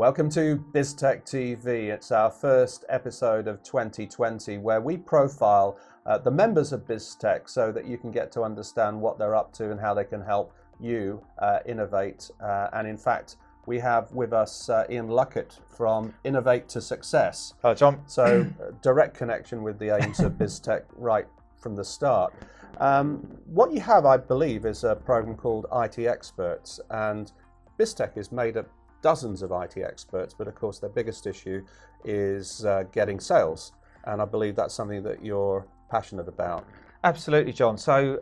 Welcome to BizTech TV. It's our first episode of 2020 where we profile the members of BizTech so that you can get to understand what they're up to and how they can help you innovate. And in fact, we have with us Ian Luckett from Innovate to Success. Hello, John. So direct connection with the aims of BizTech right from the start. What you have, I believe, is a program called IT Experts, and BizTech is made up dozens of IT experts, but of course their biggest issue is getting sales, and I believe that's something that you're passionate about. Absolutely, John. So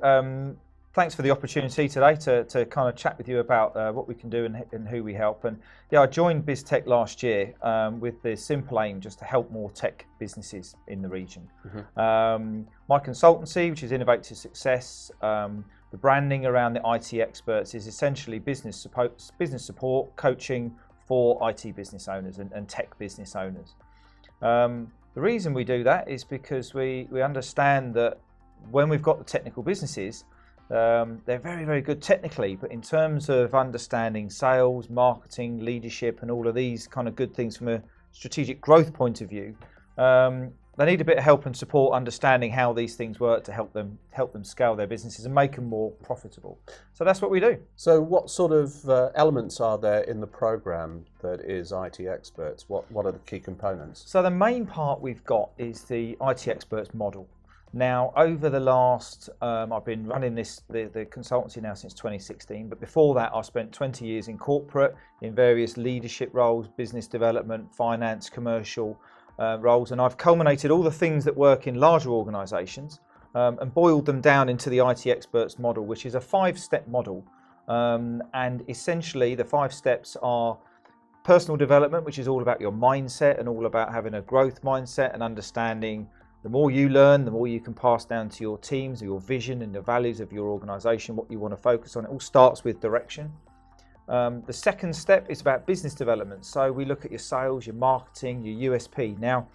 thanks for the opportunity today to kind of chat with you about what we can do and who we help. And yeah, I joined BizTech last year with the simple aim just to help more tech businesses in the region. Mm-hmm. My consultancy, which is Innovate to Success, the branding around the IT experts is essentially business support, coaching for IT business owners and tech business owners. The reason we do that is because we understand that when we've got the technical businesses, they're very, very good technically, but in terms of understanding sales, marketing, leadership, and all of these kind of good things from a strategic growth point of view, they need a bit of help and support understanding how these things work to help them scale their businesses and make them more profitable. So that's what we do. So what sort of elements are there in the program that is IT Experts? What are the key components? So the main part we've got is the IT Experts model. Now, over the last, I've been running the consultancy now since 2016, but before that I spent 20 years in corporate, in various leadership roles, business development, finance, commercial roles, and I've culminated all the things that work in larger organisations and boiled them down into the IT Experts model, which is a 5-step model. And essentially the 5 steps are personal development, which is all about your mindset and all about having a growth mindset and understanding the more you learn, the more you can pass down to your teams, your vision and the values of your organisation, what you want to focus on. It all starts with direction. The second step is about business development. So we look at your sales, your marketing, your USP. Now,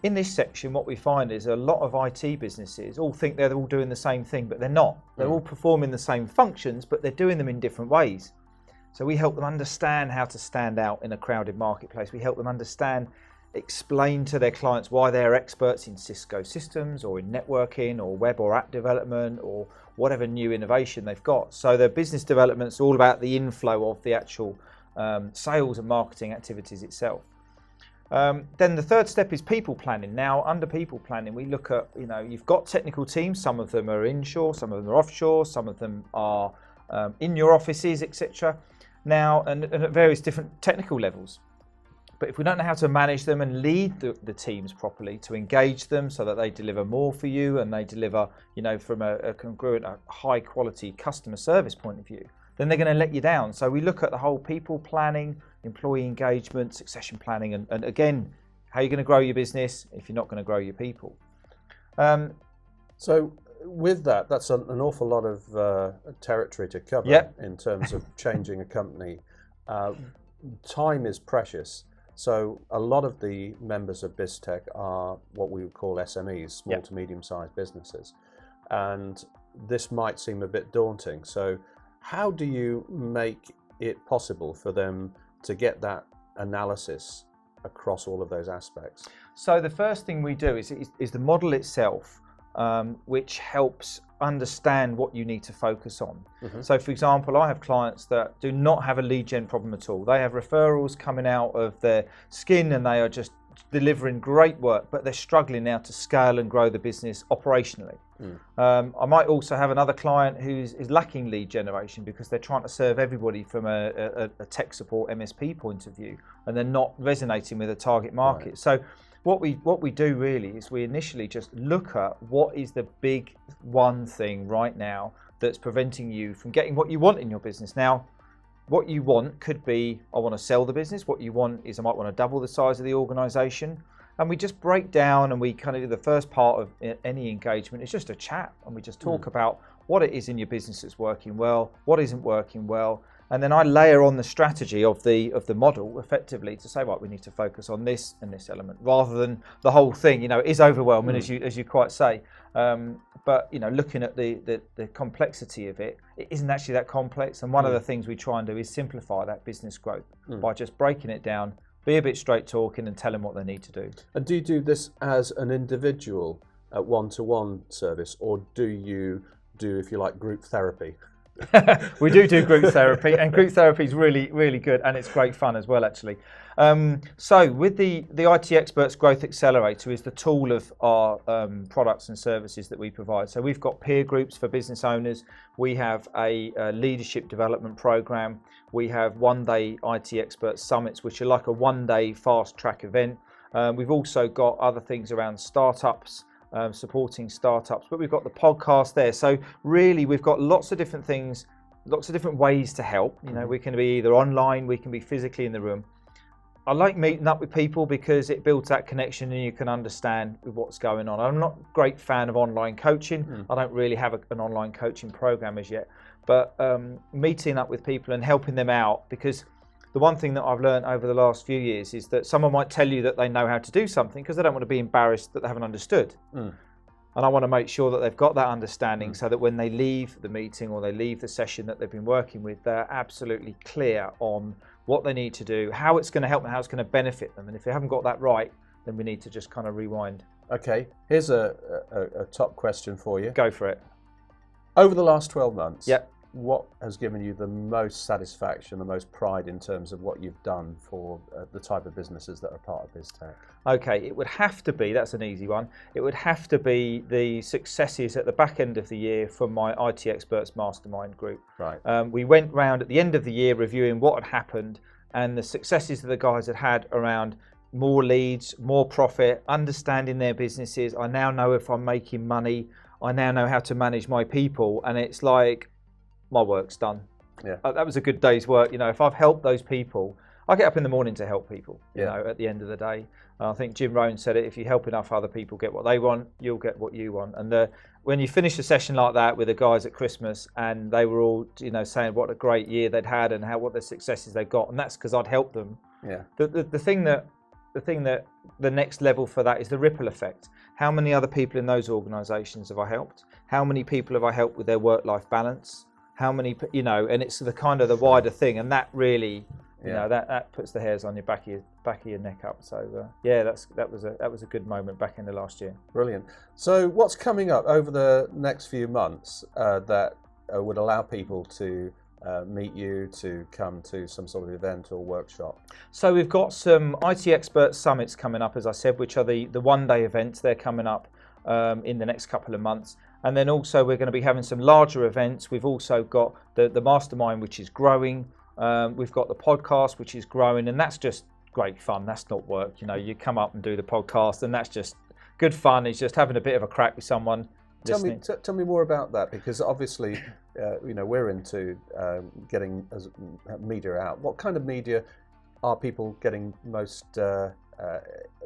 in this section, what we find is a lot of IT businesses all think they're all doing the same thing, but they're not. They're all performing the same functions, but they're doing them in different ways. So we help them understand how to stand out in a crowded marketplace. We help them explain to their clients why they're experts in Cisco systems or in networking or web or app development or whatever new innovation they've got. So their business development's all about the inflow of the actual sales and marketing activities itself. Then the third step is people planning. Now, under people planning, we look at, you've got technical teams. Some of them are inshore, some of them are offshore, some of them are in your offices, etc. Now, and at various different technical levels. But if we don't know how to manage them and lead the teams properly to engage them so that they deliver more for you and they deliver, from a congruent, a high quality customer service point of view, then they're going to let you down. So we look at the whole people planning, employee engagement, succession planning, and again, how you're going to grow your business if you're not going to grow your people. So with that's an awful lot of territory to cover in terms of changing a company. Time is precious. So a lot of the members of BizTech are what we would call SMEs, small to medium-sized businesses. And this might seem a bit daunting. So how do you make it possible for them to get that analysis across all of those aspects? So the first thing we do is the model itself, which helps understand what you need to focus on. Mm-hmm. So for example, I have clients that do not have a lead gen problem at all. They have referrals coming out of their skin and they are just delivering great work, but they're struggling now to scale and grow the business operationally. I might also have another client who is lacking lead generation because they're trying to serve everybody from a tech support MSP point of view, and they're not resonating with the target market. Right. So what we do really is we initially just look at what is the big one thing right now that's preventing you from getting what you want in your business. Now, what you want could be, I want to sell the business. What you want is I might want to double the size of the organization. And we just break down and we kind of do the first part of any engagement. It's just a chat and we just talk about what it is in your business that's working well, what isn't working well, and then I layer on the strategy of the model effectively to say, right, we need to focus on this and this element, rather than the whole thing. It is overwhelming, as you quite say. But looking at the complexity of it, it isn't actually that complex. And one of the things we try and do is simplify that business growth by just breaking it down, be a bit straight talking, and tell them what they need to do. And do you do this as an individual one-to-one service, or do you do, if you like, group therapy? We do group therapy, and group therapy is really, really good, and it's great fun as well, actually. So with the IT Experts Growth Accelerator is the tool of our products and services that we provide. So we've got peer groups for business owners. We have a leadership development program. We have one-day IT Experts Summits, which are like a one-day fast-track event. We've also got other things around startups, supporting startups, but we've got the podcast there. So really, we've got lots of different things, lots of different ways to help. We can be either online, we can be physically in the room. I like meeting up with people because it builds that connection and you can understand what's going on. I'm not a great fan of online coaching. I don't really have an online coaching program as yet, but meeting up with people and helping them out, because the one thing that I've learned over the last few years is that someone might tell you that they know how to do something because they don't want to be embarrassed that they haven't understood. And I want to make sure that they've got that understanding so that when they leave the meeting or they leave the session that they've been working with, they're absolutely clear on what they need to do, how it's going to help them, how it's going to benefit them. And if they haven't got that right, then we need to just kind of rewind. Okay, here's a top question for you. Go for it. Over the last 12 months, yep, what has given you the most satisfaction, the most pride in terms of what you've done for the type of businesses that are part of BizTech? Okay, it would have to be, that's an easy one, it would have to be the successes at the back end of the year from my IT Experts Mastermind group. Right. We went round at the end of the year reviewing what had happened and the successes that the guys had around more leads, more profit, understanding their businesses. I now know if I'm making money. I now know how to manage my people, and it's like, my work's done. Yeah. That was a good day's work. If I've helped those people, I get up in the morning to help people, at the end of the day. I think Jim Rohn said it, if you help enough other people get what they want, you'll get what you want. And when you finish a session like that with the guys at Christmas and they were all, saying what a great year they'd had and what the successes they got, and that's because I'd helped them. Yeah. The thing that the next level for that is the ripple effect. How many other people in those organisations have I helped? How many people have I helped with their work-life balance? How many, and it's the kind of the wider thing, and that really, that puts the hairs on your back of your neck up. So that was a good moment back in the last year. Brilliant. So what's coming up over the next few months that would allow people to meet you, to come to some sort of event or workshop? So we've got some IT Expert Summits coming up, as I said, which are the one-day events. They're coming up in the next couple of months. And then also we're going to be having some larger events. We've also got the mastermind, which is growing. We've got the podcast, which is growing, and that's just great fun. That's not work. You come up and do the podcast, and that's just good fun. It's just having a bit of a crack with someone. Tell me more about that, because obviously, we're into getting media out. What kind of media are people getting most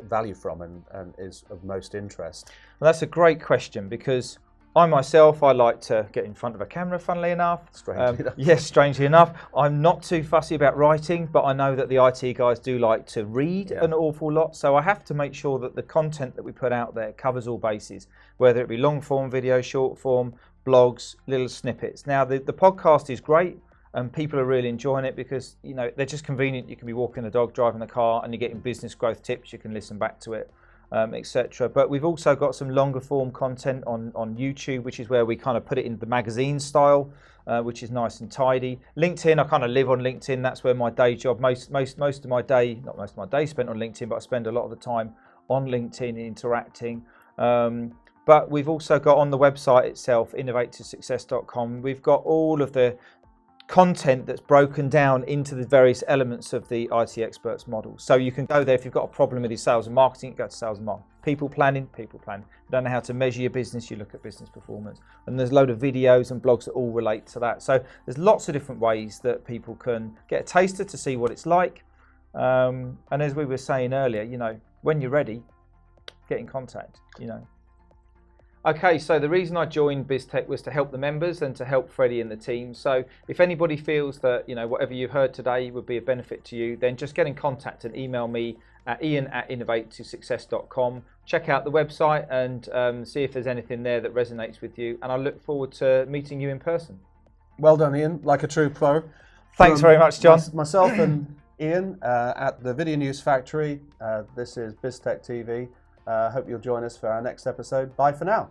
value from and is of most interest? Well, that's a great question, because I myself, I like to get in front of a camera, funnily enough. Strangely enough. Yes, strangely enough. I'm not too fussy about writing, but I know that the IT guys do like to read an awful lot. So I have to make sure that the content that we put out there covers all bases, whether it be long form video, short form, blogs, little snippets. Now, the podcast is great and people are really enjoying it because, they're just convenient. You can be walking the dog, driving the car, and you're getting business growth tips. You can listen back to it. Etc. But we've also got some longer form content on YouTube, which is where we kind of put it in the magazine style, which is nice and tidy. LinkedIn, I kind of live on LinkedIn. That's where my day job, most of my day, not most of my day spent on LinkedIn, but I spend a lot of the time on LinkedIn interacting. But we've also got on the website itself, innovatetosuccess.com, we've got all of the content that's broken down into the various elements of the IT Experts model. So you can go there if you've got a problem with your sales and marketing, go to sales and marketing. People planning. You don't know how to measure your business, you look at business performance. And there's a load of videos and blogs that all relate to that. So there's lots of different ways that people can get a taster to see what it's like. And as we were saying earlier, when you're ready, get in contact, Okay, so the reason I joined BizTech was to help the members and to help Freddie and the team. So if anybody feels that, you know, whatever you've heard today would be a benefit to you, then just get in contact and email me at ian@innovatetosuccess.com. Check out the website and see if there's anything there that resonates with you. And I look forward to meeting you in person. Well done, Ian, like a true pro. Thanks very much, John. Myself and Ian at the Video News Factory. This is BizTech TV. Hope you'll join us for our next episode. Bye for now.